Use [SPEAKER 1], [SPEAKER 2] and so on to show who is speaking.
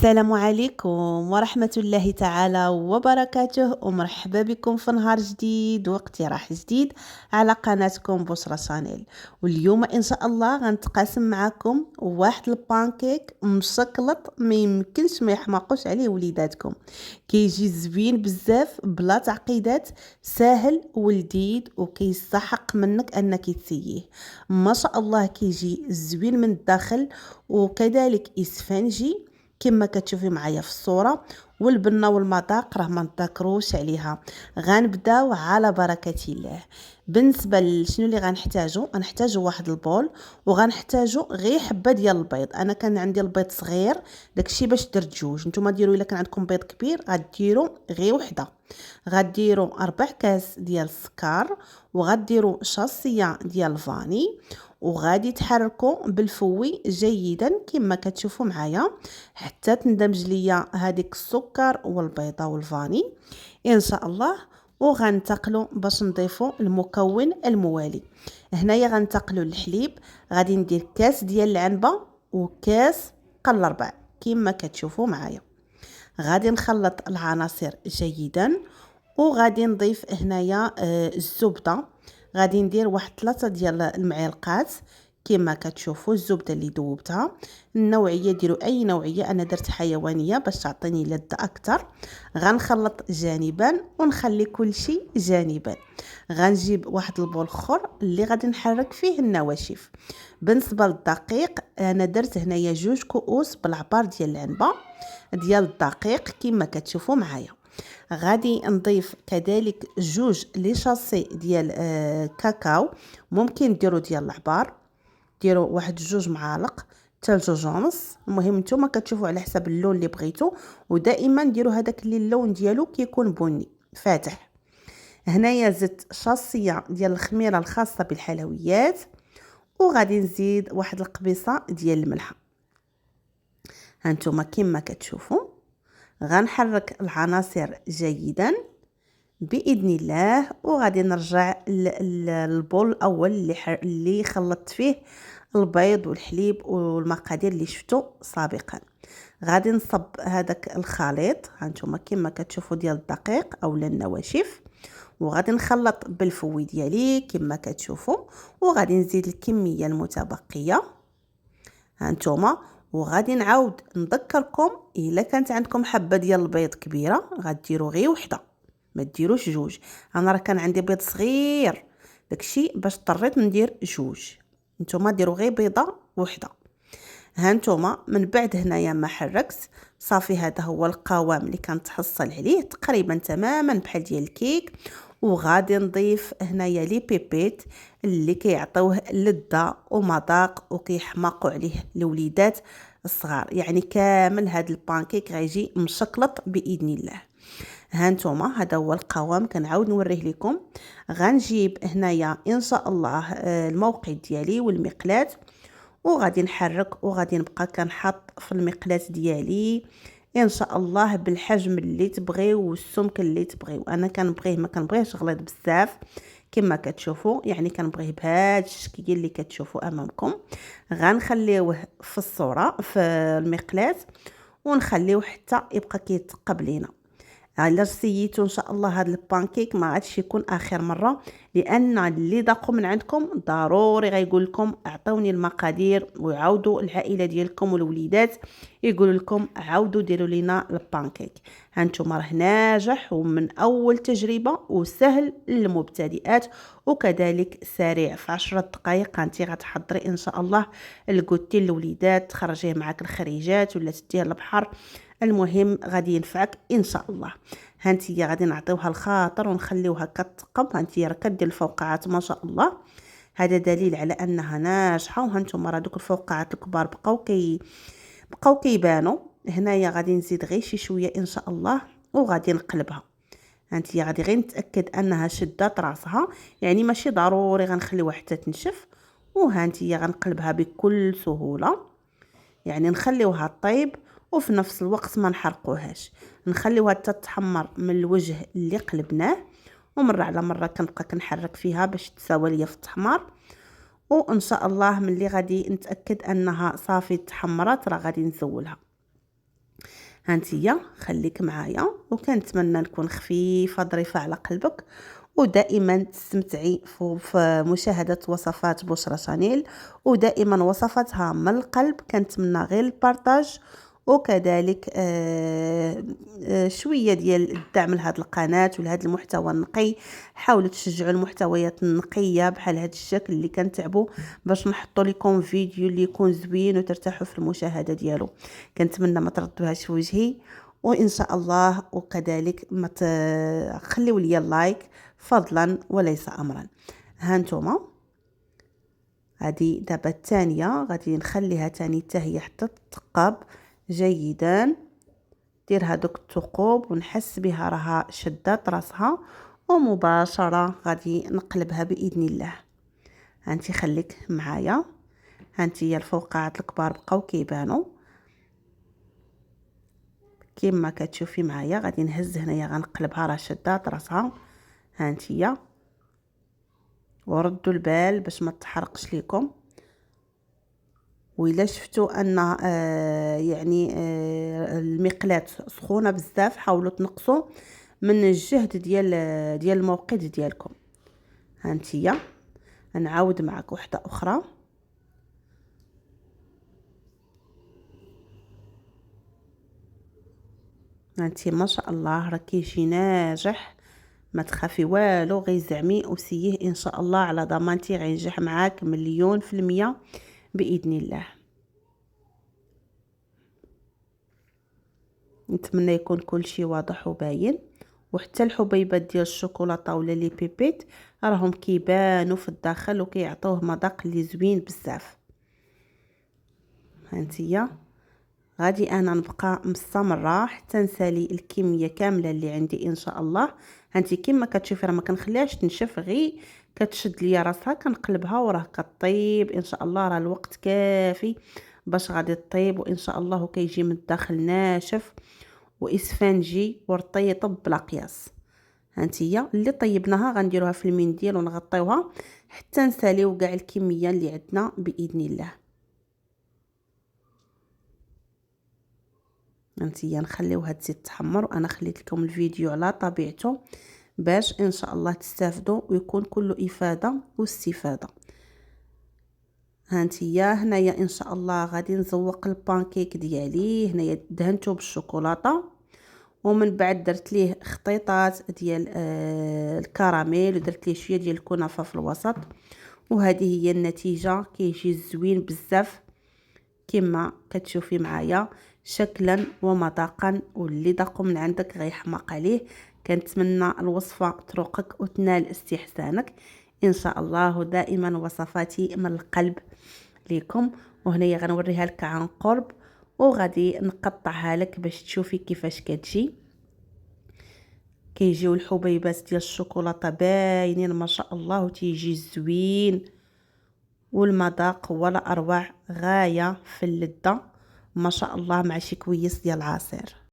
[SPEAKER 1] السلام عليكم ورحمة الله تعالى وبركاته، ومرحبا بكم في نهار جديد واقتراح جديد على قناتكم بشرى شانيل. واليوم ان شاء الله غنتقاسم معكم واحد البانكيك مشكلط ما يمكنش ما يحماقوش عليه وليداتكم. كيجي زوين بزاف بلا تعقيدات، ساهل ولذيذ وكيستحق منك انك تسييه. ما شاء الله كيجي زوين من الداخل وكذلك اسفنجي كما كتشوفي معايا في الصوره، والبنه والمذاق راه ما نذكروش عليها. غنبداو على بركه الله. بالنسبه لشنو اللي غنحتاجو واحد البول، وغنحتاجو غير حبه ديال البيض. انا كان عندي البيض صغير داكشي باش درت جوج، نتوما ديروا الا كان عندكم بيض كبير غديروا غير وحده. غديروا 4 كاس ديال السكر، وغديروا شاصيه ديال الفاني، وغادي تحركوا بالفوي جيدا كما كتشوفوا معايا حتى تندمج ليا هذيك السكر والبيضه والفاني ان شاء الله. وغنتقلوا باش نضيفوا المكون الموالي. هنايا غنتقلوا الحليب، غادي ندير كاس ديال العنبه وكاس قل ربع كما كتشوفوا معايا. غادي نخلط العناصر جيدا، وغادي نضيف هنايا الزبده. غادي ندير واحد 3 ديال المعالقات كما كتشوفوا. الزبده اللي ذوبتها، النوعيه ديروا اي نوعيه، انا درت حيوانيه باش تعطيني لذه اكثر. غنخلط جانبا ونخلي كل شيء جانبا. غنجيب واحد البول اخر اللي غادي نحرك فيه النواشف. بالنسبه للدقيق، انا درت هنايا 2 كؤوس بالعبار ديال العنبه ديال الدقيق كما كتشوفوا معايا. غادي نضيف كذلك 2 لي شاسي ديال كاكاو، ممكن ديروا ديال العبار، ديروا واحد 2 معالق حتى 2 ونص. المهم نتوما كتشوفوا على حسب اللون اللي بغيتو، ودائما ديروا هذاك اللي اللون ديالو كيكون بني فاتح. هنايا زدت شاصيه ديال الخميره الخاصه بالحلويات، وغادي نزيد واحد القبيصه ديال الملح. هانتوما كما كتشوفوا غنحرك العناصر جيدا باذن الله. وغادي نرجع للبول الاول اللي خلطت فيه البيض والحليب والمقادير اللي شفتوا سابقا. غادي نصب هذاك الخليط هانتوما كما كتشوفوا ديال الدقيق اولا النواشف، وغادي نخلط بالفوي ديالي كما كتشوفوا، وغادي نزيد الكميه المتبقيه هانتوما. وغادي نعاود نذكركم الا كانت عندكم حبه ديال البيض كبيره غديروا غير وحده، ما ديروش 2. انا راه كان عندي بيض صغير داكشي باش اضطريت ندير 2. نتوما ديروا غير بيضه وحده. هانتوما من بعد هنايا ما حركت صافي، هذا هو القوام اللي كنتحصل عليه تقريبا تماما بحال ديال الكيك. وغادي نضيف هنايا لي بيبيت اللي كيعطيوه لذه ومذاق وكيحماقوا عليه الوليدات الصغار. يعني كامل هذا البانكيك غيجي مشكلط باذن الله. هانتوما هذا هو القوام كنعاود نوريه لكم. غنجيب هنايا ان شاء الله الموقد ديالي والمقلاة، وغادي نحرك وغادي نبقى كنحط في المقلاة ديالي ان شاء الله بالحجم اللي تبغيو والسمك اللي تبغيو. انا كنبغيه ما كنبغيهش غليظ بزاف كما كتشوفوا، يعني كنبغيه بهذا الشكل اللي كتشوفوا امامكم. غنخليوه في الصوره في المقلاة ونخليوه حتى يبقى كيتقب لينا. الا سيتو ان شاء الله هذا البانكيك ما عادش يكون اخر مره، لان اللي ذاقوا من عندكم ضروري غيقول لكم اعطوني المقادير، ويعاودوا العائله ديالكم والوليدات يقولوا لكم عاودوا ديروا لنا البانكيك. هانتوما راه ناجح ومن اول تجربه وسهل للمبتدئات، وكذلك سريع في 10 دقائق انت غتحضري ان شاء الله الكوتي للوليدات، تخرجيه معك الخريجات ولا تديه للبحر. المهم غادي ينفعك ان شاء الله. هانتي غادي نعطيوها الخاطر ونخليوها كتقب. هانتي راه كدير الفوقعات ما شاء الله، هذا دليل على انها ناجحه. وهانتوما راه دوك الفوقعات الكبار بقاو كيبانوا. هنايا غادي نزيد غير شي شويه ان شاء الله وغادي نقلبها. هانتي غادي غير نتاكد انها شدات راسها، يعني ماشي ضروري غنخليوها حتى تنشف. وهانتي غنقلبها بكل سهوله، يعني نخليوها طيب وفي نفس الوقت ما نحرقوهاش. نخليوها تتحمر من الوجه اللي قلبناه، ومره على مره كنبقى كنحرك فيها باش تساوى ليا في التحمار. وان شاء الله ملي غادي نتاكد انها صافي تحمرات راه غادي نزولها. هانتيا خليك معايا، وكنتمنى نكون خفيفه ظريفه على قلبك، ودائما تستمتعي في مشاهده وصفات بشرى شانيل، ودائما وصفاتها من القلب. كنتمنى غير البارطاج، وكذلك شويه ديال الدعم لهذه القناه ولهذا المحتوى النقي. حاولوا تشجعوا المحتويات النقيه بحال هذا الشكل اللي كنتعبوا باش نحطوا لكم فيديو اللي يكون زوين وترتاحوا في المشاهده ديالو. كنتمنى ما تردوهاش في وجهي، وان شاء الله. وكذلك ما خليوا لي اللايك فضلا وليس امرا. ها نتوما هذه دابا الثانيه غادي نخليها ثاني حتى هي حتى تثقب جيدا. دير هذوك الثقوب ونحس بها راها شدات راسها، ومباشره غادي نقلبها باذن الله. هانتي خليك معايا، هانتي الفوقعات الكبار بقاو كيبانوا كما كتشوفي معايا. غادي نهز هنايا غنقلبها راه شدات راسها. هانتيا وردوا البال باش ما تحرقش لكم. وإلا شفتوا ان المقلاة سخونه بزاف، حاولوا تنقصوا من الجهد ديال الموقد ديالكم. هانتيا نعاود معك وحده اخرى. هانتي ما شاء الله راه كيجي ناجح، ما تخافي والو، غير زعمي وسيه ان شاء الله على ضمانتي غينجح معاك 100% باذن الله. نتمنى يكون كل شيء واضح وباين، وحتى الحبيبات ديال الشوكولاته ولا لي بيبيت راهم كيبانوا في الداخل وكيعطوه مذاق اللي زوين بزاف. هانتيا غادي انا نبقى مستمره حتى نسالي الكميه كامله اللي عندي ان شاء الله. هانتي كما كتشوفي راه ما كنخليهاش تنشف، غير كتشد ليا راسها كنقلبها وراه كطيب ان شاء الله. راه الوقت كافي باش غادي تطيب، وان شاء الله كيجي من الداخل ناشف واسفنجي ورطيب بلا قياس. هانتيا اللي طيبناها غنديروها في المنديل ونغطيوها حتى نساليو كاع الكميه اللي عندنا باذن الله. هانتيا نخليوها تزيد تحمر، وانا خليت لكم الفيديو على طبيعته باش ان شاء الله تستافدوا ويكون كله افاده واستفاده. هانتيا هنايا ان شاء الله غادي نزوق البانكيك ديالي. هنايا دهنته بالشوكولاته، ومن بعد درت ليه خطيطات ديال الكراميل، ودرت ليه شويه ديال الكنافه في الوسط. وهذه هي النتيجه، كيجي زوين بزاف كما كتشوفي معايا شكلا ومذاقا، واللي ذاقوا من عندك غيحماق عليه. كنتمنى الوصفه تروقك وتنال استحسانك ان شاء الله. دائما وصفاتي من القلب ليكم. وهنايا غنوريها لك عن قرب، وغادي نقطعها لك باش تشوفي كيفاش كتجي. كيجيو الحبيبات ديال الشوكولاته باينين ما شاء الله، وتيجي زوين، والمذاق ولا اروع، غايه في اللذه ما شاء الله، مع شي كويس ديال العصير.